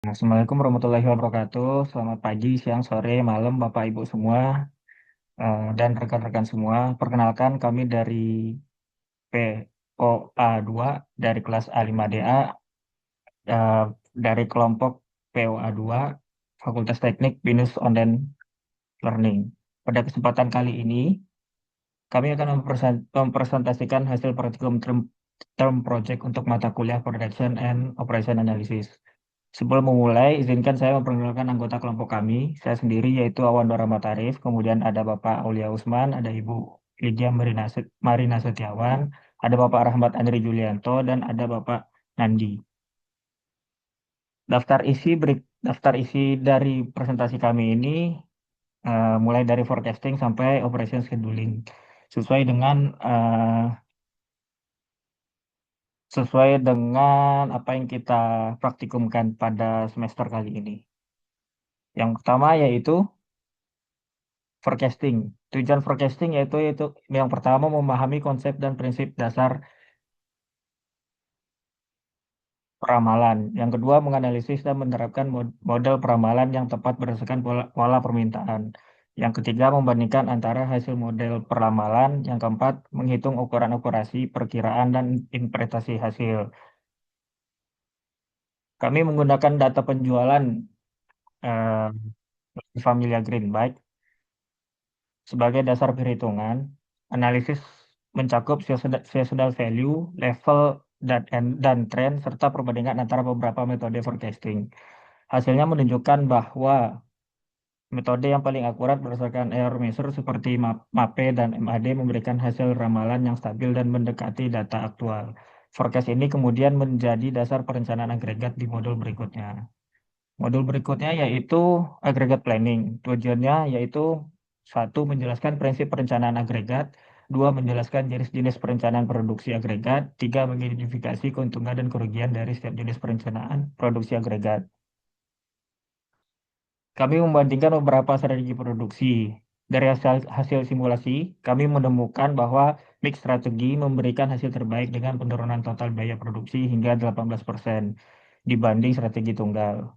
Assalamualaikum warahmatullahi wabarakatuh. Selamat pagi, siang, sore, malam, Bapak Ibu semua, dan rekan-rekan semua. Perkenalkan kami dari POA 2 dari kelas A5DA, eh, dari kelompok POA 2 Fakultas Teknik Binus Online Learning. Pada kesempatan kali ini, kami akan mempresentasikan hasil praktikum term project untuk mata kuliah Production and Operation Analysis. Sebelum memulai, izinkan saya memperkenalkan anggota kelompok kami. Saya sendiri yaitu Awan Dora Matarif, kemudian ada Bapak Aulia Usman, ada Ibu Lydia Marina Setiawan, ada Bapak Rahmat Andri Julianto, dan ada Bapak Nandi. Daftar isi dari presentasi kami ini mulai dari forecasting sampai operation scheduling sesuai dengan eh, sesuai dengan apa yang kita praktikumkan pada semester kali ini. Yang pertama yaitu forecasting. Tujuan forecasting yaitu yang pertama memahami konsep dan prinsip dasar peramalan. Yang kedua menganalisis dan menerapkan model peramalan yang tepat berdasarkan pola permintaan. Yang ketiga membandingkan antara hasil model peramalan. Yang keempat menghitung ukuran akurasi, perkiraan, dan interpretasi hasil. Kami menggunakan data penjualan Familia Green Bike sebagai dasar perhitungan. Analisis mencakup seasonal value, level, dan tren, serta perbandingan antara beberapa metode forecasting. Hasilnya menunjukkan bahwa metode yang paling akurat berdasarkan error measure seperti MAPE dan MAD memberikan hasil ramalan yang stabil dan mendekati data aktual. Forecast ini kemudian menjadi dasar perencanaan agregat di modul berikutnya. Modul berikutnya yaitu agregat planning. Tujuannya yaitu satu, menjelaskan prinsip perencanaan agregat, dua, menjelaskan jenis-jenis perencanaan produksi agregat, tiga, mengidentifikasi keuntungan dan kerugian dari setiap jenis perencanaan produksi agregat. Kami membandingkan beberapa strategi produksi. Dari hasil simulasi, kami menemukan bahwa mix strategi memberikan hasil terbaik dengan penurunan total biaya produksi hingga 18% dibanding strategi tunggal.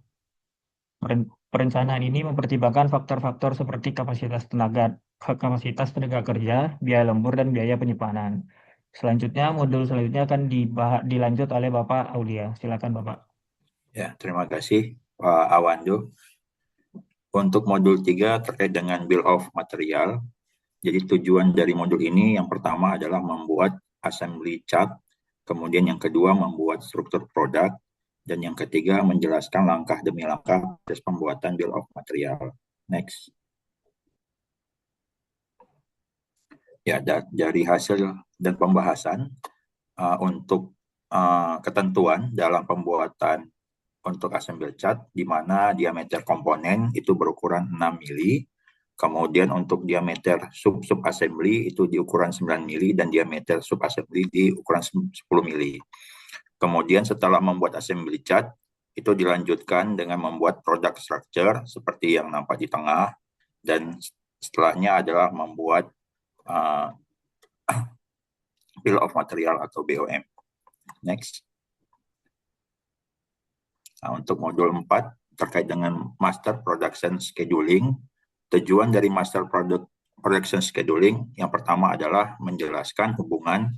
Perencanaan ini mempertimbangkan faktor-faktor seperti kapasitas tenaga kerja, biaya lembur, dan biaya penyimpanan. Modul selanjutnya akan dilanjut oleh Bapak Aulia. Silakan Bapak. Ya, terima kasih Pak Awando. Untuk modul 3 terkait dengan bill of material. Jadi tujuan dari modul ini yang pertama adalah membuat assembly chart, kemudian yang kedua membuat struktur produk, dan yang ketiga menjelaskan langkah demi langkah proses pembuatan bill of material. Next. Ya, dari hasil dan pembahasan untuk ketentuan dalam pembuatan untuk assembly chart, di mana diameter komponen itu berukuran 6 mili, kemudian untuk diameter sub assembly itu di ukuran 9 mili, dan diameter sub assembly di ukuran 10 mili. Kemudian setelah membuat assembly chart, itu dilanjutkan dengan membuat product structure seperti yang nampak di tengah, dan setelahnya adalah membuat bill of material atau BOM. Next. Nah, untuk modul 4 terkait dengan master production scheduling, tujuan dari master production scheduling yang pertama adalah menjelaskan hubungan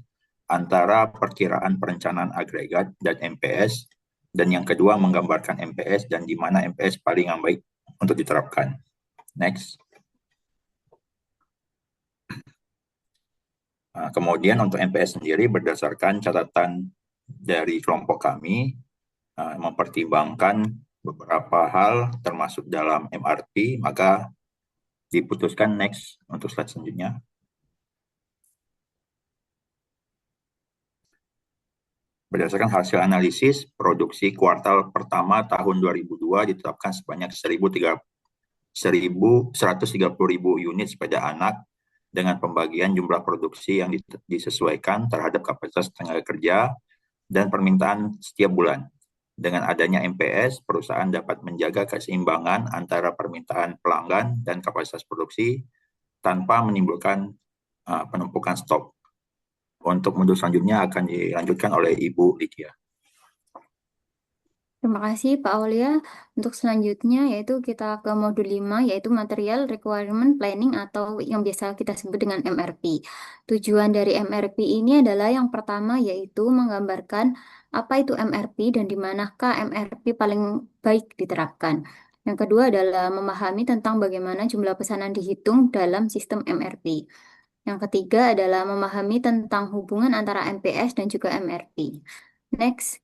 antara perkiraan perencanaan agregat dan MPS, dan yang kedua menggambarkan MPS dan di mana MPS paling baik untuk diterapkan. Next. Nah, kemudian untuk MPS sendiri berdasarkan catatan dari kelompok kami, mempertimbangkan beberapa hal termasuk dalam MRP, maka diputuskan next untuk slide selanjutnya. Berdasarkan hasil analisis, produksi kuartal pertama tahun 2002 ditetapkan sebanyak 130.000 unit sepeda anak dengan pembagian jumlah produksi yang disesuaikan terhadap kapasitas tenaga kerja dan permintaan setiap bulan. Dengan adanya MPS, perusahaan dapat menjaga keseimbangan antara permintaan pelanggan dan kapasitas produksi tanpa menimbulkan penumpukan stok. Untuk modul selanjutnya akan dilanjutkan oleh Ibu Lydia. Terima kasih Pak Aulia. Untuk selanjutnya yaitu kita ke modul 5 yaitu Material Requirement Planning atau yang biasa kita sebut dengan MRP. Tujuan dari MRP ini adalah yang pertama yaitu menggambarkan apa itu MRP dan di manakah MRP paling baik diterapkan. Yang kedua adalah memahami tentang bagaimana jumlah pesanan dihitung dalam sistem MRP. Yang ketiga adalah memahami tentang hubungan antara MPS dan juga MRP. Next.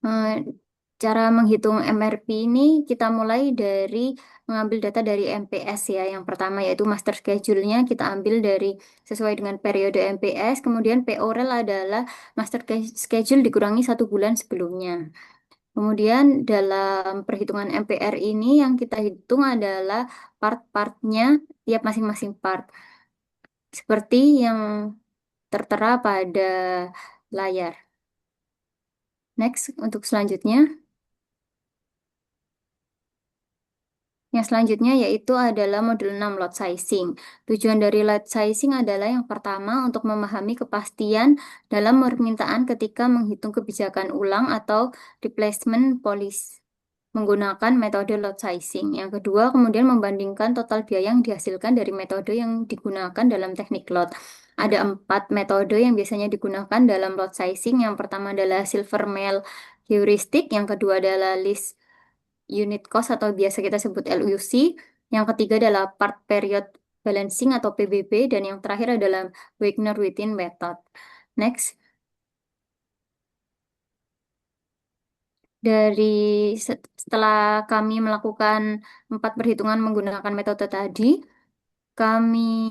Eh, Cara menghitung MRP ini kita mulai dari mengambil data dari MPS ya. Yang pertama yaitu master schedule-nya kita ambil dari sesuai dengan periode MPS. Kemudian PO rel adalah master schedule dikurangi 1 bulan sebelumnya. Kemudian dalam perhitungan MPR ini yang kita hitung adalah part-partnya tiap masing-masing part. Seperti yang tertera pada layar. Next, untuk selanjutnya. Yang selanjutnya yaitu adalah modul 6 lot sizing. Tujuan dari lot sizing adalah yang pertama untuk memahami kepastian dalam permintaan ketika menghitung kebijakan ulang atau replacement policy menggunakan metode lot sizing. Yang kedua, kemudian membandingkan total biaya yang dihasilkan dari metode yang digunakan dalam teknik lot. Ada 4 metode yang biasanya digunakan dalam lot sizing. Yang pertama adalah Silvermehl heuristic, yang kedua adalah list unit cost atau biasa kita sebut LUC. Yang ketiga adalah part period balancing atau PBB dan yang terakhir adalah Wagner-Wittin method. Next, dari setelah kami melakukan 4 perhitungan menggunakan metode tadi, kami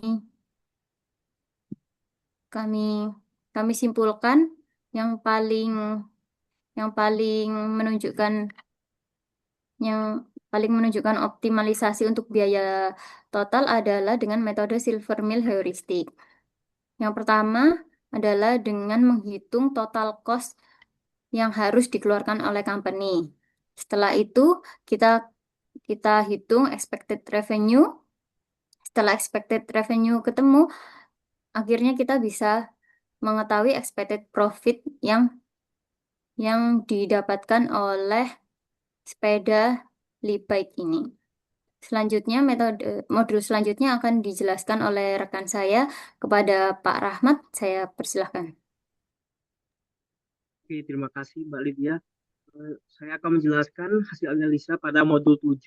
kami kami simpulkan yang paling yang paling menunjukkan yang paling menunjukkan optimalisasi untuk biaya total adalah dengan metode Silvermehl heuristic. Yang pertama adalah dengan menghitung total cost yang harus dikeluarkan oleh company. Setelah itu kita kita hitung expected revenue. Setelah expected revenue ketemu, akhirnya kita bisa mengetahui expected profit yang didapatkan oleh sepeda Li-Bike ini. Selanjutnya, modul selanjutnya akan dijelaskan oleh rekan saya kepada Pak Rahmat. Saya persilahkan. Oke, terima kasih Mbak Lydia. Saya akan menjelaskan hasil analisa pada modul 7,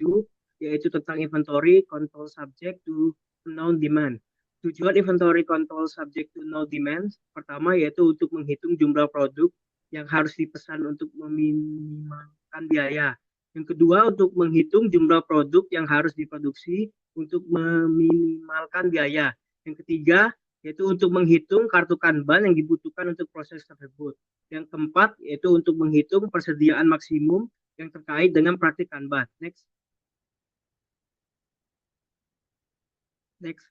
yaitu tentang inventory control subject to known demand. Tujuan inventory control subject to known demand pertama yaitu untuk menghitung jumlah produk yang harus dipesan untuk meminimalkan biaya. Yang kedua, untuk menghitung jumlah produk yang harus diproduksi untuk meminimalkan biaya. Yang ketiga, yaitu untuk menghitung kartu Kanban yang dibutuhkan untuk proses tersebut. Yang keempat, yaitu untuk menghitung persediaan maksimum yang terkait dengan praktik Kanban. Next. Next.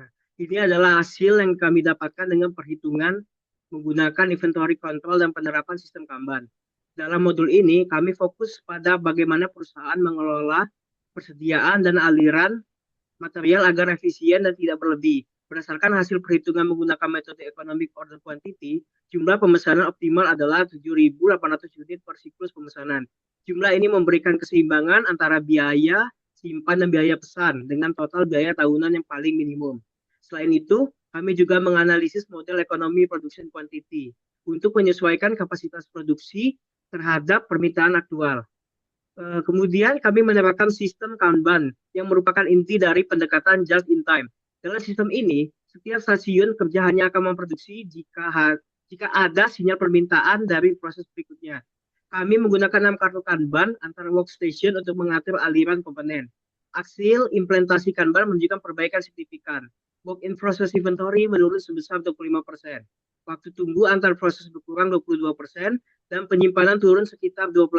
Nah, ini adalah hasil yang kami dapatkan dengan perhitungan menggunakan inventory control dan penerapan sistem Kanban. Dalam modul ini, kami fokus pada bagaimana perusahaan mengelola persediaan dan aliran material agar efisien dan tidak berlebih. Berdasarkan hasil perhitungan menggunakan metode Economic Order Quantity, jumlah pemesanan optimal adalah 7.800 unit per siklus pemesanan. Jumlah ini memberikan keseimbangan antara biaya simpan dan biaya pesan dengan total biaya tahunan yang paling minimum. Selain itu, kami juga menganalisis model ekonomi production quantity untuk menyesuaikan kapasitas produksi terhadap permintaan aktual. Kemudian kami menerapkan sistem Kanban yang merupakan inti dari pendekatan just in time. Dalam sistem ini, setiap stasiun kerja hanya akan memproduksi jika ada sinyal permintaan dari proses berikutnya. Kami menggunakan 6 kartu Kanban antar workstation untuk mengatur aliran komponen. Hasil implementasi Kanban menunjukkan perbaikan signifikan. Work in process inventory menurun sebesar 25%. Waktu tunggu antar proses berkurang 22% dan penyimpanan turun sekitar 12%.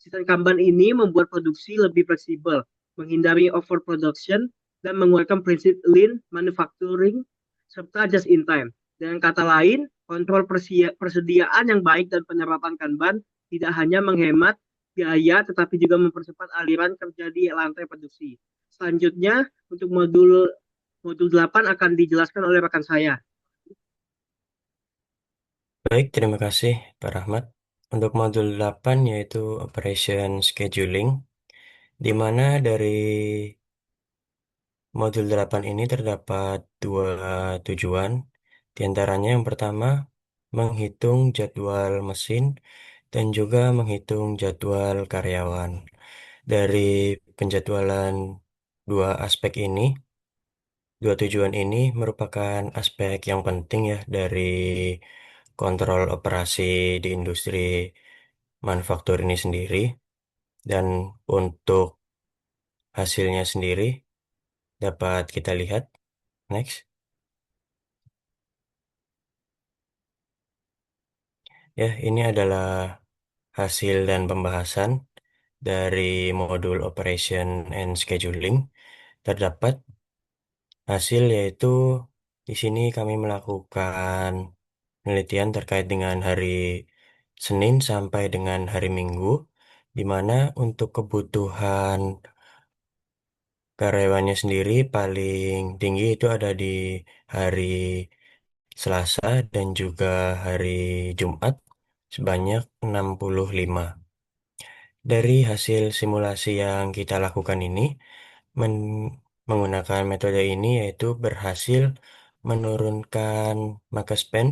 Sistem Kanban ini membuat produksi lebih fleksibel, menghindari overproduction, dan mengeluarkan prinsip lean manufacturing serta just in time. Dengan kata lain, kontrol persediaan yang baik dan penerapan Kanban tidak hanya menghemat biaya, tetapi juga mempercepat aliran kerja di lantai produksi. Selanjutnya, untuk modul Modul 8 akan dijelaskan oleh rekan saya. Baik, terima kasih Pak Rahmat. Untuk modul 8 yaitu Operation Scheduling, di mana dari modul 8 ini terdapat dua tujuan. Di antaranya yang pertama, menghitung jadwal mesin dan juga menghitung jadwal karyawan. Dari penjadwalan dua aspek ini, dua tujuan ini merupakan aspek yang penting ya dari kontrol operasi di industri manufaktur ini sendiri. Dan untuk hasilnya sendiri dapat kita lihat. Next. Ya, ini adalah hasil dan pembahasan dari modul Operation and Scheduling. Terdapat hasil yaitu di sini kami melakukan penelitian terkait dengan hari Senin sampai dengan hari Minggu, di mana untuk kebutuhan karyawannya sendiri paling tinggi itu ada di hari Selasa dan juga hari Jumat sebanyak 65. Dari hasil simulasi yang kita lakukan ini, menggunakan metode ini yaitu berhasil menurunkan maka spend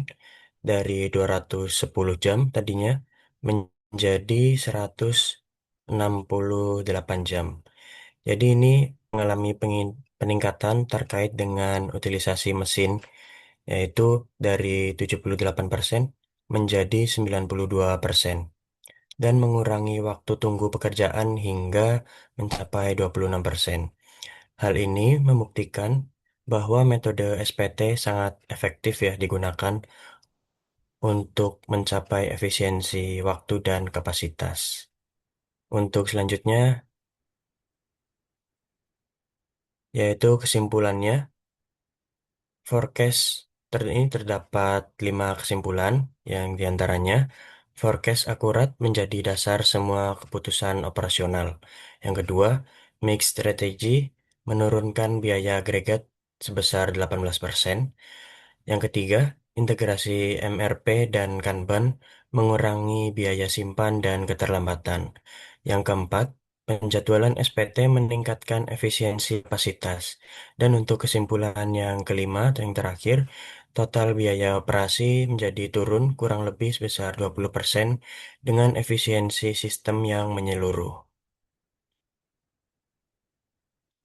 dari 210 jam tadinya menjadi 168 jam. Jadi ini mengalami peningkatan terkait dengan utilisasi mesin yaitu dari 78% menjadi 92% dan mengurangi waktu tunggu pekerjaan hingga mencapai 26%. Hal ini membuktikan bahwa metode SPT sangat efektif ya digunakan untuk mencapai efisiensi waktu dan kapasitas. Untuk selanjutnya, yaitu kesimpulannya, forecast ini terdapat 5 kesimpulan yang diantaranya forecast akurat menjadi dasar semua keputusan operasional. Yang kedua, mix strategy menurunkan biaya agregat sebesar 18%. Yang ketiga, integrasi MRP dan Kanban mengurangi biaya simpan dan keterlambatan. Yang keempat, penjadwalan SPT meningkatkan efisiensi kapasitas. Dan untuk kesimpulan yang kelima dan yang terakhir, total biaya operasi menjadi turun kurang lebih sebesar 20% dengan efisiensi sistem yang menyeluruh.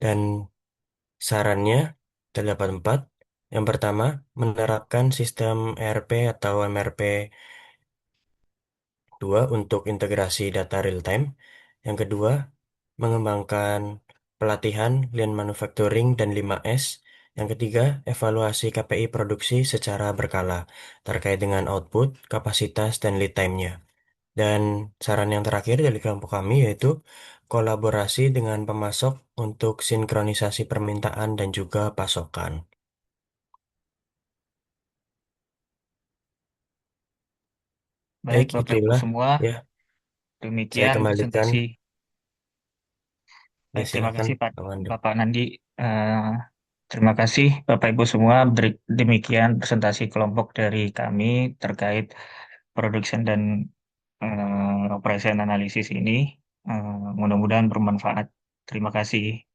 Dan sarannya terdapat 4. Yang pertama, menerapkan sistem ERP atau MRP 2 untuk integrasi data real time. Yang kedua, mengembangkan pelatihan Lean Manufacturing dan 5S. Yang ketiga, evaluasi KPI produksi secara berkala terkait dengan output, kapasitas, dan lead time-nya. Dan saran yang terakhir dari kelompok kami yaitu kolaborasi dengan pemasok untuk sinkronisasi permintaan dan juga pasokan. Baik, Baik, Bapak Ibu itulah semua, ya. Saya demikian kembalikan. presentasi. Ya, Baik, terima silakan, kasih Pak Pak Pandu. Bapak Nandi. Eh, Terima kasih Bapak Ibu semua. Demikian presentasi kelompok dari kami terkait production dan operation analisis ini. Mudah-mudahan bermanfaat. Terima kasih.